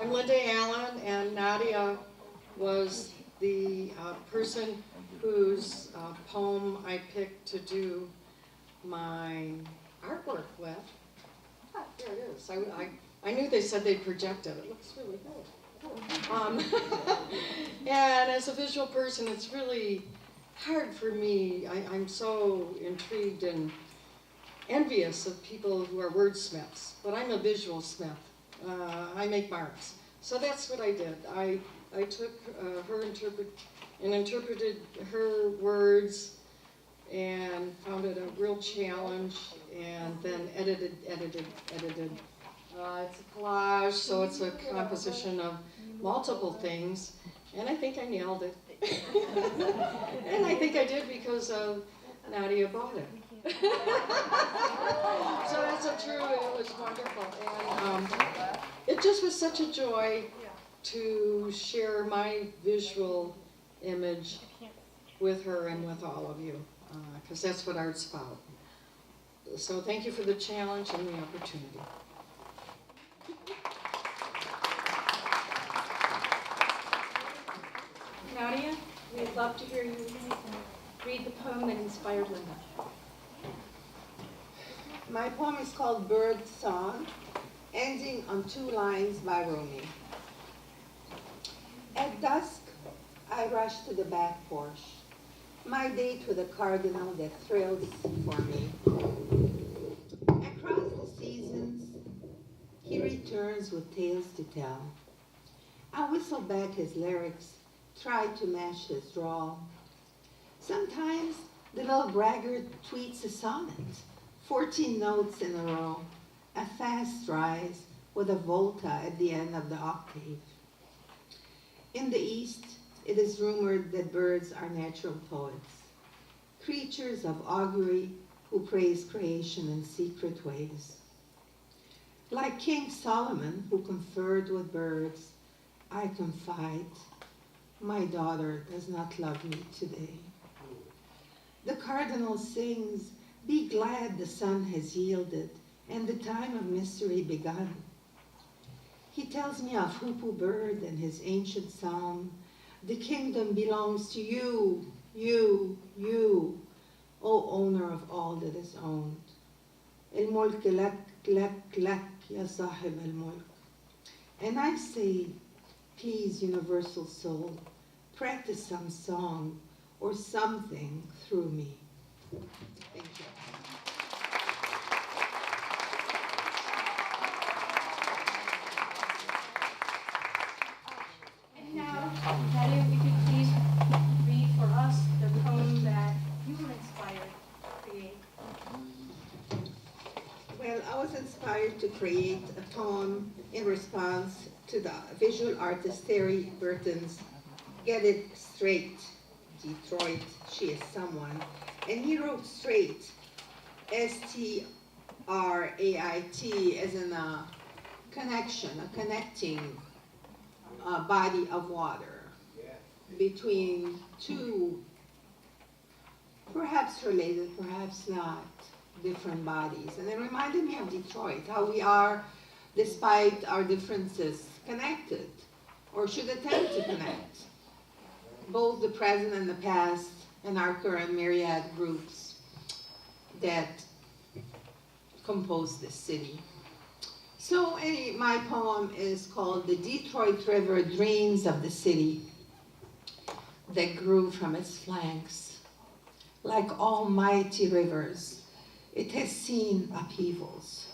I'm Linda Allen, and Nadia was the person whose poem I picked to do my artwork with. Ah, there it is. I knew they said they'd project it. It looks really good. And as a visual person, it's really hard for me. I'm so intrigued and envious of people who are wordsmiths, but I'm a visual smith. I make marks. So that's what I did. I took interpreted her words and found it a real challenge, and then edited. It's a collage, so it's a composition of multiple things, and I think I nailed it. And I think I did because Nadia bought it. So that's a true, it was wonderful. And it just was such a joy to share my visual image with her and with all of you, because that's what art's about. So thank you for the challenge and the opportunity. Nadia, we'd love to hear you read the poem that inspired Linda. My poem is called Bird Song, ending on 2 lines by Rumi. At dusk, I rush to the back porch, my date with a cardinal that thrills for me. Across the seasons, he returns with tales to tell. I whistle back his lyrics, try to match his drawl. Sometimes the little braggart tweets a sonnet, 14 notes in a row, a fast rise with a volta at the end of the octave. In the East, it is rumored that birds are natural poets, creatures of augury who praise creation in secret ways. Like King Solomon, who conferred with birds, I confide, my daughter does not love me today. The cardinal sings, be glad the sun has yielded and the time of mystery begun. He tells me of Hoopoe bird and his ancient psalm, the kingdom belongs to you, you, O owner of all that is owned. الملك لك يا صاحب الملك. And I say, please, universal soul, practice some song or something through me. Thank you. And now, Nadia, would you please read for us the poem that you were inspired to create? Well, I was inspired to create a poem in response to the visual artist Terry Burton's Get It Straight, Detroit, She Is Someone. And he wrote straight, S-T-R-A-I-T, as in a connection, a connecting body of water between two, perhaps related, perhaps not, different bodies. And it reminded me of Detroit, how we are, despite our differences, connected, or should attempt to connect, both the present and the past, and our current myriad groups that compose this city. So my poem is called The Detroit River Dreams of the City that grew from its flanks. Like almighty rivers, it has seen upheavals.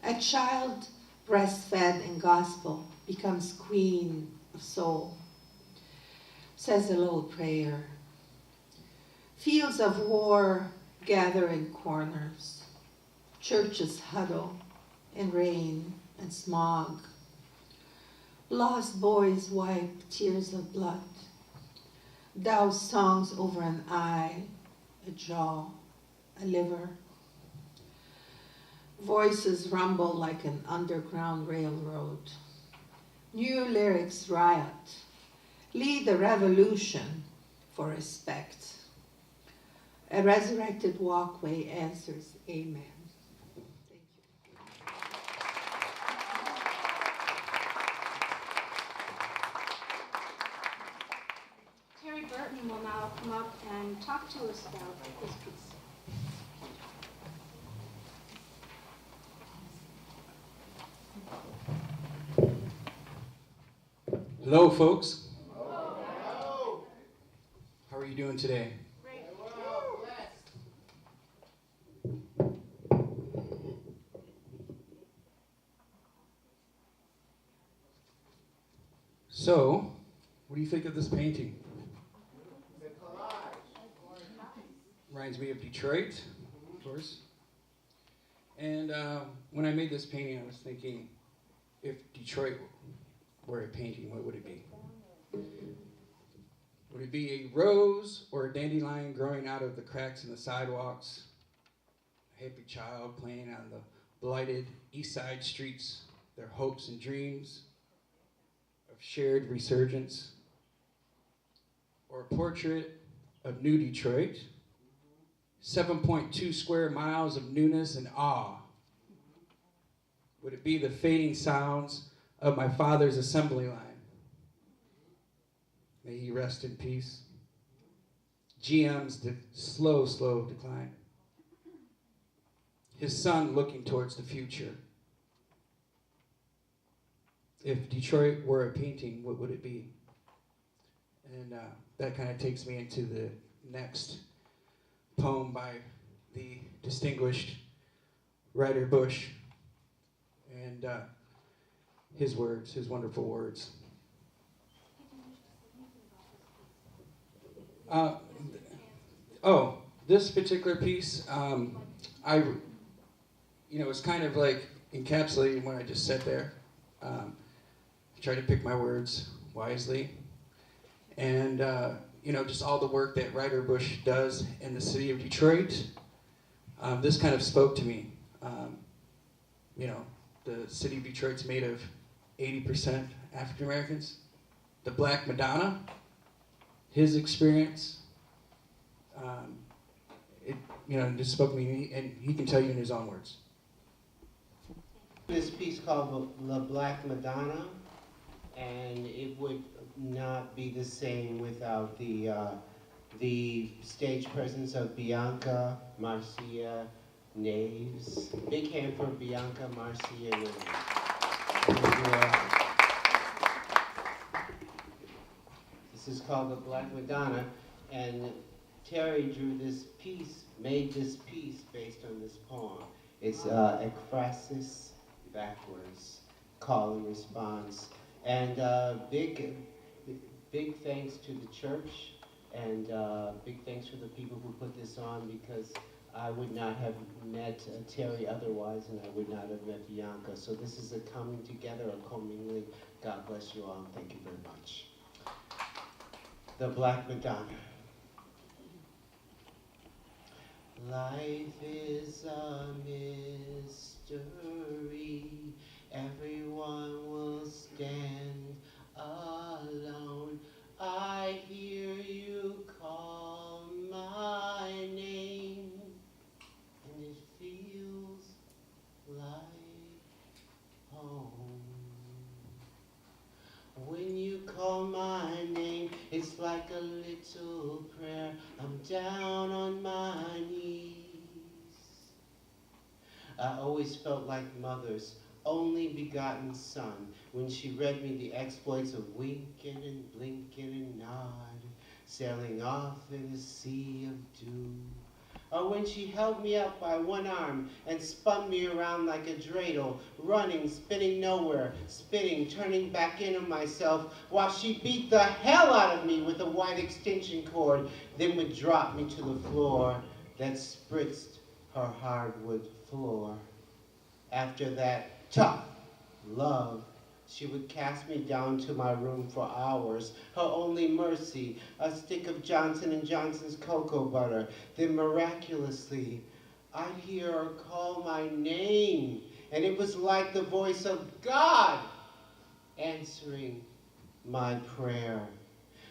A child breastfed in gospel becomes queen of soul, says a little prayer. Fields of war gather in corners. Churches huddle in rain and smog. Lost boys wipe tears of blood. Douse songs over an eye, a jaw, a liver. Voices rumble like an underground railroad. New lyrics riot. Lead a revolution for respect. A resurrected walkway answers amen. Thank you. come up and talk to us about this piece. Hello, folks. Hello. How are you doing today? Great. So, what do you think of this painting? Reminds me of Detroit, of course. And when I made this painting, I was thinking, if Detroit were a painting, what would it be? Would it be a rose or a dandelion growing out of the cracks in the sidewalks? A happy child playing on the blighted east side streets, their hopes and dreams of shared resurgence? Or a portrait of new Detroit, 7.2 square miles of newness and awe? Would it be the fading sounds of my father's assembly line? May he rest in peace. GM's slow decline. His son looking towards the future. If Detroit were a painting, what would it be? And that kind of takes me into the next poem by the distinguished Ryder Bush, and his words, his wonderful words. This particular piece, it's kind of like encapsulating what I just said there. I try to pick my words wisely, and just all the work that Ryder Bush does in the city of Detroit. This kind of spoke to me. The city of Detroit's made of 80% African Americans. The Black Madonna, his experience, it just spoke to me, and he can tell you in his own words. This piece called La Black Madonna, and it would not be the same without the stage presence of Bianca Marcia Naves. Big hand for Bianca Marcia Naves. This is called The Black Madonna, and Terry drew this piece, made this piece based on this poem. It's ekphrasis backwards, call and response. And big thanks to the church, and big thanks for the people who put this on, because I would not have met Terry otherwise, and I would not have met Bianca. So this is a coming together, a commingling. God bless you all, and thank you very much. The Black Madonna. Life is a mystery. Everyone will stand alone. I hear you call my name, and it feels like home. When you call my name, it's like a little prayer. I'm down on my knees. I always felt like mother's only begotten son when she read me the exploits of winking and blinking and nod, sailing off in a sea of dew. Or when she held me up by one arm and spun me around like a dreidel, running, spinning nowhere, spinning, turning back into myself, while she beat the hell out of me with a white extension cord, then would drop me to the floor that spritzed her hardwood floor. After that tough love, she would cast me down to my room for hours. Her only mercy, a stick of Johnson & Johnson's cocoa butter. Then miraculously, I'd hear her call my name, and it was like the voice of God answering my prayer.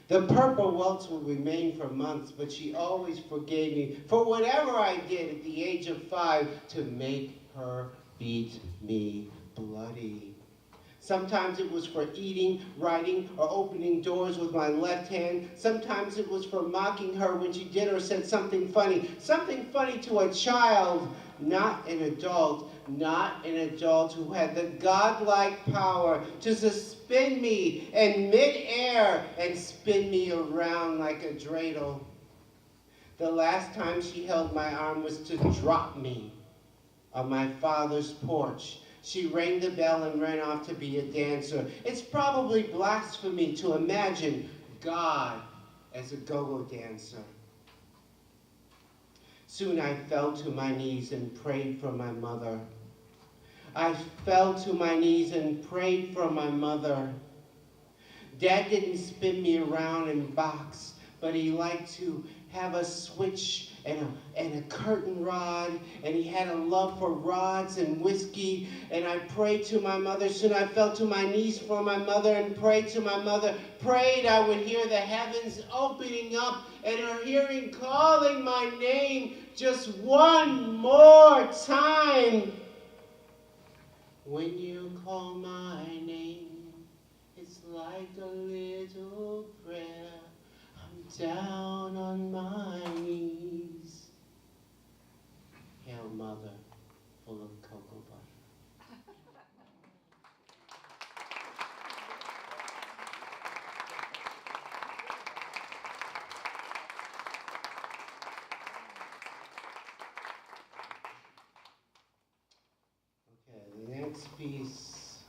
The purple welts would remain for months, but she always forgave me for whatever I did at the age of 5 to make her beat me bloody. Sometimes it was for eating, writing, or opening doors with my left hand. Sometimes it was for mocking her when she did or said something funny to a child, not an adult, not an adult who had the godlike power to suspend me in midair and spin me around like a dreidel. The last time she held my arm was to drop me on my father's porch. She rang the bell and ran off to be a dancer. It's probably blasphemy to imagine God as a go-go dancer. Soon I fell to my knees and prayed for my mother. I fell to my knees and prayed for my mother. Dad didn't spin me around in box, but he liked to have a switch and a curtain rod, and he had a love for rods and whiskey, and I prayed to my mother. Soon I fell to my knees for my mother and prayed to my mother, prayed I would hear the heavens opening up and her hearing calling my name just one more time. When you call my name, it's like a little prayer. I'm down on my knees. Hail Mother, full of cocoa butter. Okay, the next piece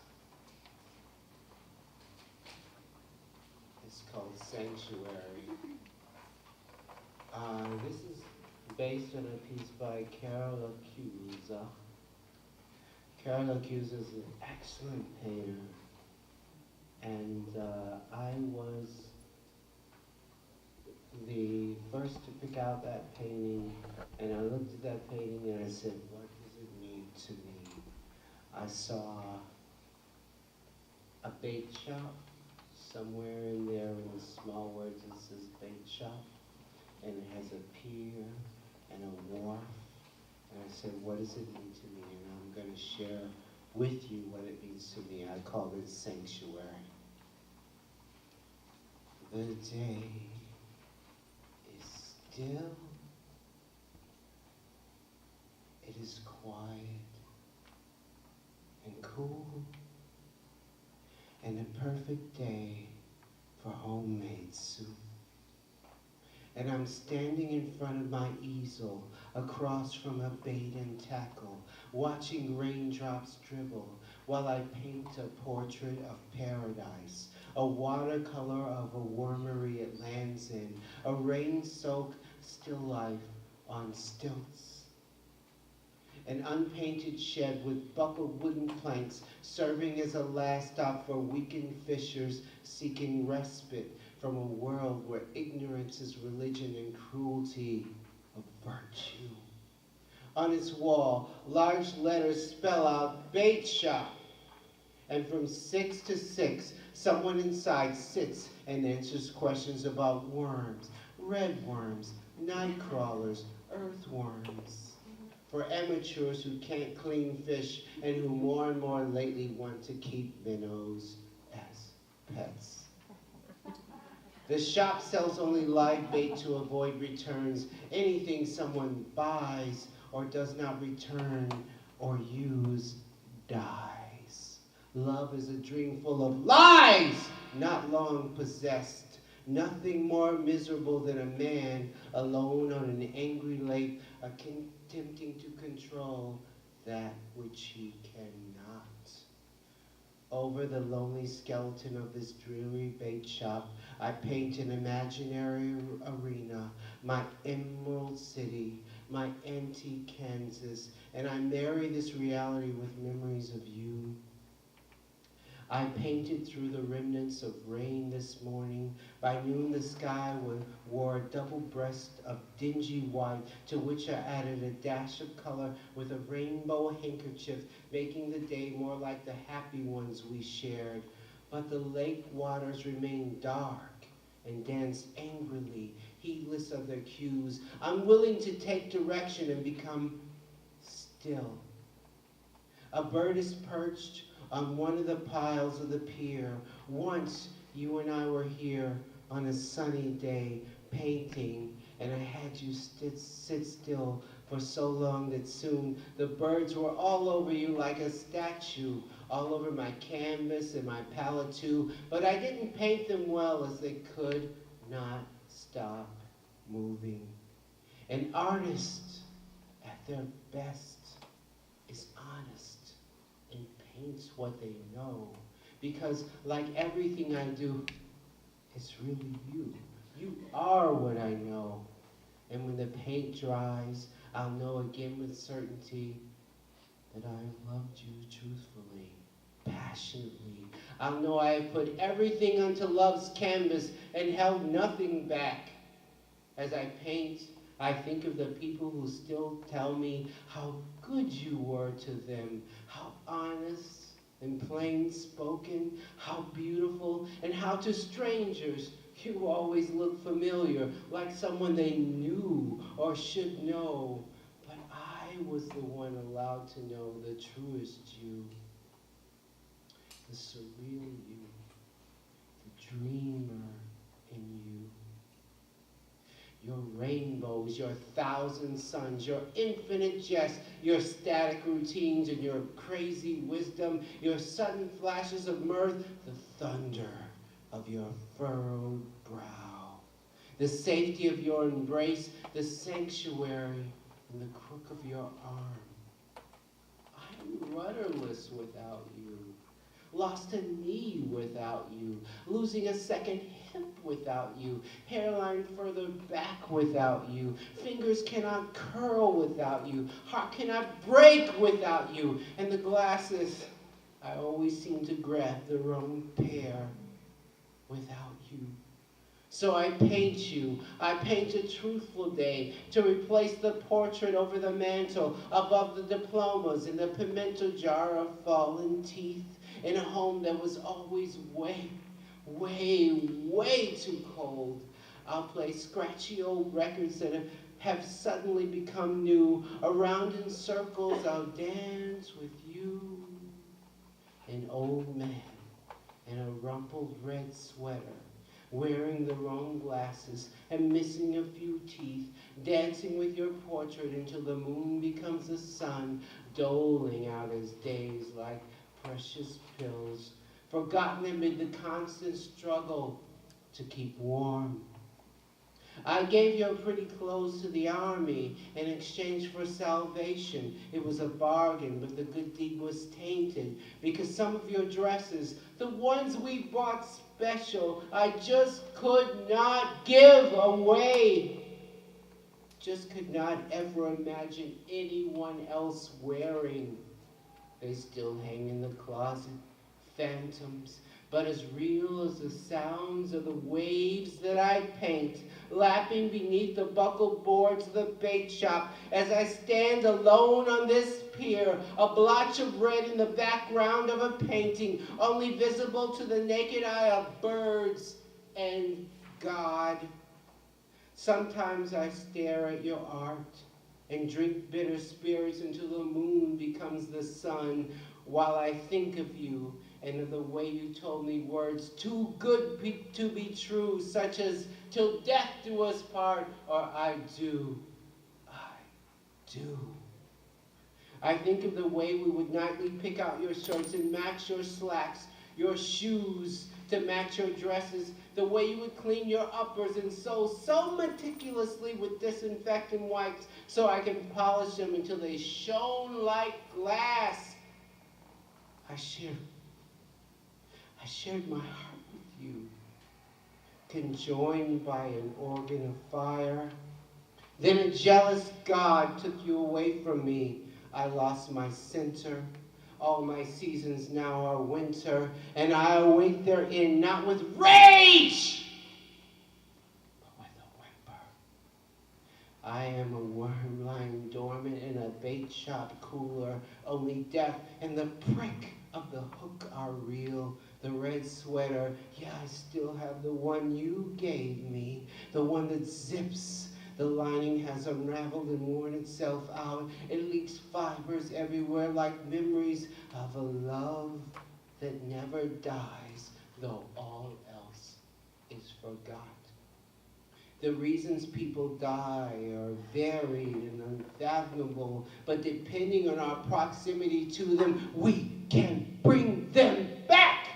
is called Sanctuary. This is based on a piece by Carol Accusa. Carol Accusa is an excellent painter, and I was the first to pick out that painting, and I looked at that painting and I said, what does it mean to me? I saw a bait shop. Somewhere in there in small words it says bait shop, and it has a pier and a wharf. And I said, what does it mean to me? And I'm going to share with you what it means to me. I call it sanctuary. The day is still. It is quiet and cool, and a perfect day for homemade soup. And I'm standing in front of my easel, across from a bait and tackle, watching raindrops dribble, while I paint a portrait of paradise, a watercolor of a wormery it lands in, a rain-soaked still life on stilts. An unpainted shed with buckled wooden planks serving as a last stop for weakened fishers seeking respite from a world where ignorance is religion and cruelty a virtue. On its wall, large letters spell out bait shop. And from 6 to 6, someone inside sits and answers questions about worms, red worms, night crawlers, earthworms. For amateurs who can't clean fish and who more and more lately want to keep minnows as pets. The shop sells only live bait to avoid returns. Anything someone buys or does not return or use dies. Love is a dream full of lies, not long possessed. Nothing more miserable than a man alone on an angry lake, attempting to control that which he cannot. Over the lonely skeleton of this dreary bait shop, I paint an imaginary arena, my emerald city, my antique Kansas, and I marry this reality with memories of you. I painted through the remnants of rain this morning. By noon the sky wore a double breast of dingy white, to which I added a dash of color with a rainbow handkerchief, making the day more like the happy ones we shared. But the lake waters remained dark and danced angrily, heedless of their cues, unwilling to take direction and become still. A bird is perched on one of the piles of the pier. Once you and I were here on a sunny day painting, and I had you sit still for so long that soon the birds were all over you like a statue, all over my canvas and my palette too, but I didn't paint them well as they could not stop moving. An artist at their best is honest and paints what they know, because like everything I do, it's really you. You are what I know. And when the paint dries, I'll know again with certainty that I loved you truthfully, passionately. I'll know I have put everything onto love's canvas and held nothing back. As I paint, I think of the people who still tell me how good you were to them, how honest and plain spoken, how beautiful, and how to strangers you always look familiar, like someone they knew or should know. But I was the one allowed to know the truest you, the surreal you, the dreamer in you. Your rainbows, your thousand suns, your infinite jest, your static routines and your crazy wisdom, your sudden flashes of mirth, the thunder of your furrowed brow, the safety of your embrace, the sanctuary in the crook of your arm. I'm rudderless without you, lost a knee without you, losing a second hip without you, hairline further back without you, fingers cannot curl without you, heart cannot break without you, and the glasses, I always seem to grab the wrong pair without you. So I paint you. I paint a truthful day to replace the portrait over the mantel, above the diplomas in the pimento jar of fallen teeth, in a home that was always way, way, way too cold. I'll play scratchy old records that have suddenly become new. Around in circles, I'll dance with you. An old man in a rumpled red sweater, wearing the wrong glasses and missing a few teeth, dancing with your portrait until the moon becomes the sun, doling out his days like precious pills, forgotten amid the constant struggle to keep warm. I gave your pretty clothes to the army in exchange for salvation. It was a bargain, but the good deed was tainted because some of your dresses, the ones we bought special, I just could not give away. Just could not ever imagine anyone else wearing. They still hang in the closet, phantoms, but as real as the sounds of the waves that I paint, lapping beneath the buckled boards of the bait shop as I stand alone on this pier, a blotch of red in the background of a painting, only visible to the naked eye of birds and God. Sometimes I stare at your art and drink bitter spirits until the moon becomes the sun, while I think of you and of the way you told me words too good to be true, such as, till death do us part, or I do. I think of the way we would nightly pick out your shirts and match your slacks, your shoes to match your dresses, the way you would clean your uppers and sew so meticulously with disinfectant wipes so I can polish them until they shone like glass. I shared my heart with you, conjoined by an organ of fire. Then a jealous God took you away from me. I lost my center. All my seasons now are winter, and I await therein not with rage, but with a whimper. I am a worm lying dormant in a bait shop cooler. Only death and the prick of the hook are real. The red sweater, yeah, I still have the one you gave me, the one that zips, The lining has unraveled and worn itself out. It leaks fibers everywhere like memories of a love that never dies, though all else is forgot. The reasons people die are varied and unfathomable, but depending on our proximity to them, we can bring them back.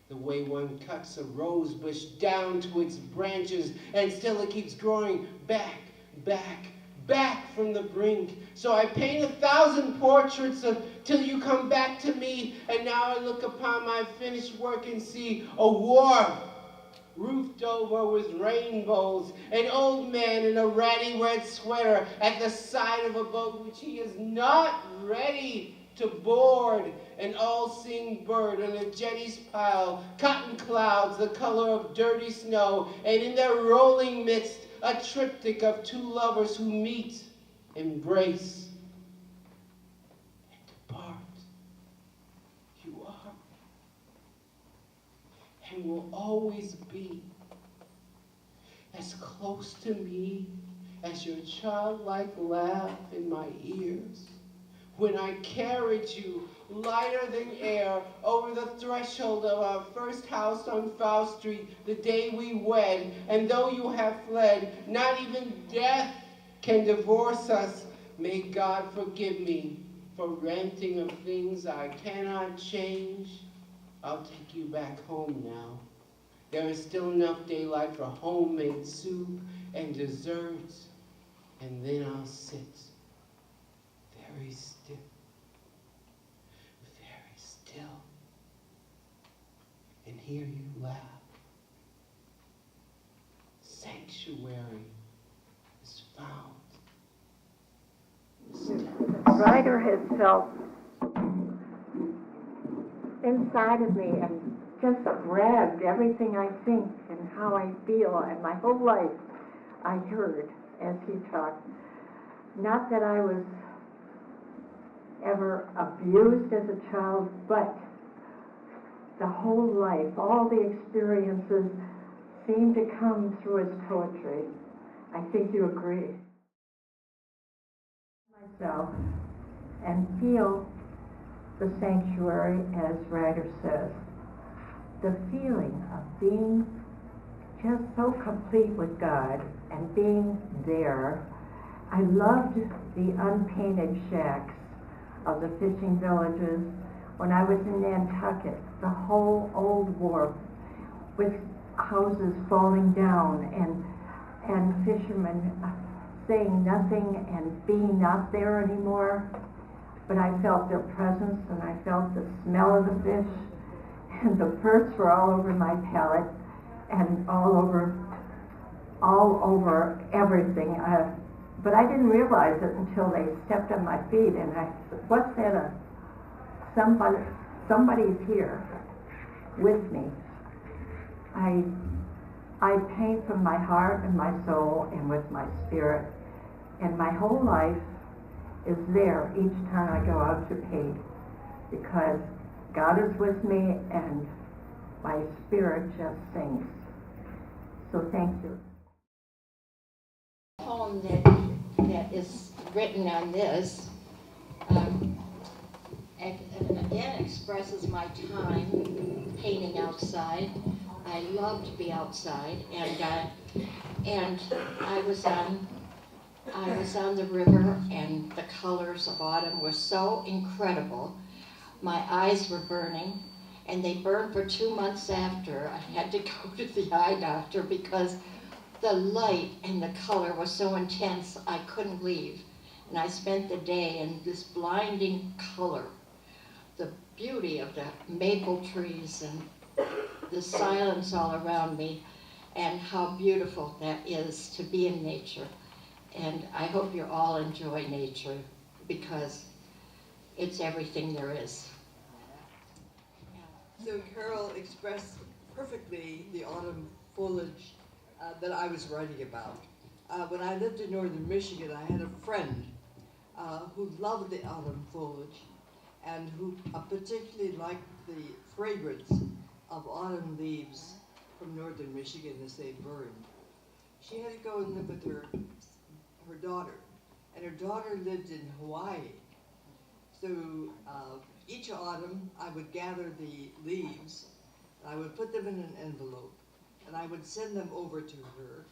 The way one cuts a rose bush down to its branches, and still it keeps growing back, back, back from the brink. So I paint 1,000 portraits till you come back to me, and now I look upon my finished work and see a wharf roofed over with rainbows, an old man in a ratty red sweater at the side of a boat which he is not ready to board, an all-seeing bird on a jetty's pile, cotton clouds the color of dirty snow, and in their rolling midst a triptych of two lovers who meet, embrace, and depart. You are and will always be as close to me as your childlike laugh in my ears when I carried you lighter than air over the threshold of our first house on Fowl Street the day we wed, and though you have fled, not even death can divorce us. May God forgive me for ranting of things I cannot change. I'll take you back home now. There is still enough daylight for homemade soup and desserts, and then I'll sit very still, and hear you laugh. Sanctuary is found. Ryder has felt inside of me and just grabbed everything I think and how I feel, and my whole life I heard as he talked. Not that I was ever abused as a child, but the whole life, all the experiences seem to come through his poetry. I think you agree. Myself and feel the sanctuary, as Ryder says. The feeling of being just so complete with God and being there. I loved the unpainted shacks of the fishing villages. When I was in Nantucket, the whole old wharf with houses falling down and fishermen saying nothing and being not there anymore. But I felt their presence and I felt the smell of the fish, and the birds were all over my palate and all over everything. But I didn't realize it until they stepped on my feet, and I said, what's that? Somebody's here with me. I paint from my heart and my soul and with my spirit, and my whole life is there each time I go out to paint, because God is with me and my spirit just sings. So thank you. Poem that is written on this, and again expresses my time painting outside. I love to be outside, and I was on the river, and the colors of autumn were so incredible. My eyes were burning, and they burned for 2 months after. I had to go to the eye doctor because the light and the color was so intense I couldn't leave. And I spent the day in this blinding color, the beauty of the maple trees and the silence all around me, and how beautiful that is to be in nature. And I hope you all enjoy nature, because it's everything there is. So Carol expressed perfectly the autumn foliage that I was writing about. When I lived in northern Michigan, I had a friend who loved the autumn foliage and who particularly liked the fragrance of autumn leaves from northern Michigan as they burned. she had to go and live with her daughter, and her daughter lived in Hawaii. So each autumn, I would gather the leaves, I would put them in an envelope, and I would send them over to her,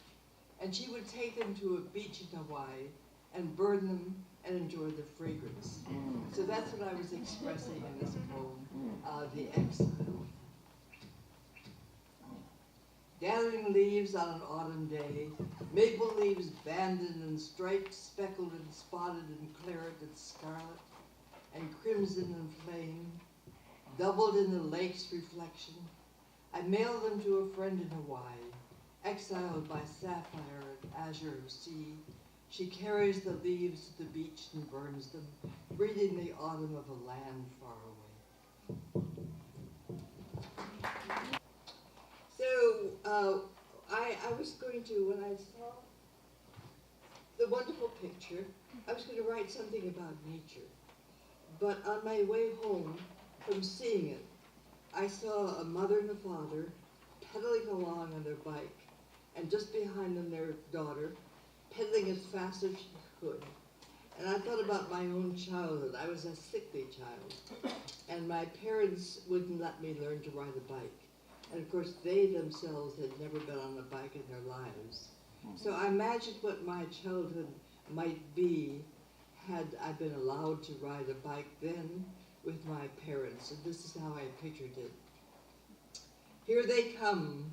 and she would take them to a beach in Hawaii and burn them and enjoy the fragrance. So that's what I was expressing in this poem, The Exile. Gathering leaves on an autumn day, maple leaves banded and striped, speckled and spotted and claret and scarlet, and crimson and flame, doubled in the lake's reflection, I mailed them to a friend in Hawaii, exiled by sapphire and azure sea. She carries the leaves to the beach and burns them, breathing the autumn of a land far away. So I was going to, when I saw the wonderful picture, I was going to write something about nature. But on my way home from seeing it, I saw a mother and a father pedaling along on their bike, and just behind them their daughter, pedaling as fast as she could. And I thought about my own childhood. I was a sickly child, and my parents wouldn't let me learn to ride a bike. And of course, they themselves had never been on a bike in their lives. So I imagined what my childhood might be had I been allowed to ride a bike then with my parents. And this is how I pictured it. Here they come,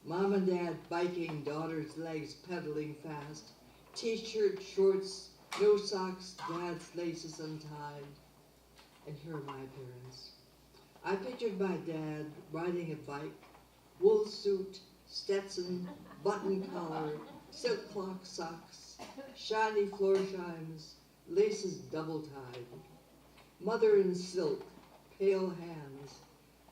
Mom and Dad biking, daughter's legs pedaling fast, T-shirt, shorts, no socks, Dad's laces untied. And here are my parents. I pictured my dad riding a bike, wool suit, Stetson, button collar, silk clock socks, shiny floor chimes, laces double tied. Mother in silk, pale hands,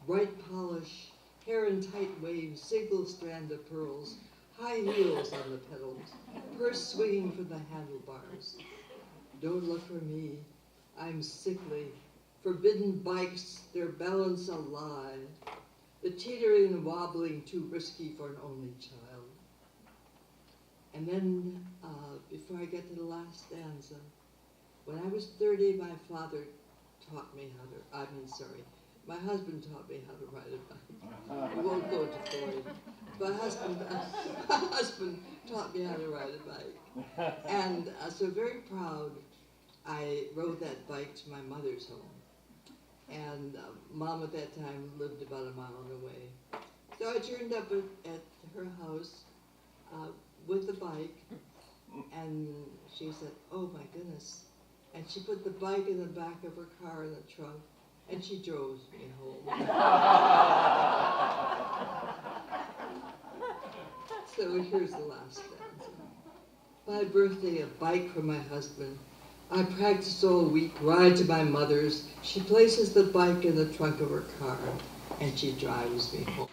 bright polish, hair in tight waves, single strand of pearls, high heels on the pedals, purse swinging from the handlebars. Don't look for me, I'm sickly. Forbidden bikes, their balance a lie. The teetering and wobbling too risky for an only child. And then, before I get to the last stanza, when I was 30, my father taught me how to, my husband taught me how to ride a bike. We won't go to Floyd. My husband taught me how to ride a bike. And so very proud, I rode that bike to my mother's home. And Mom at that time lived about a mile away. So I turned up at her house with the bike, and she said, "Oh my goodness." And she put the bike in the back of her car in the trunk, and she drove me home. So here's the last stanza. My birthday, a bike for my husband. I practice all week, ride to my mother's. She places the bike in the trunk of her car, and she drives me home.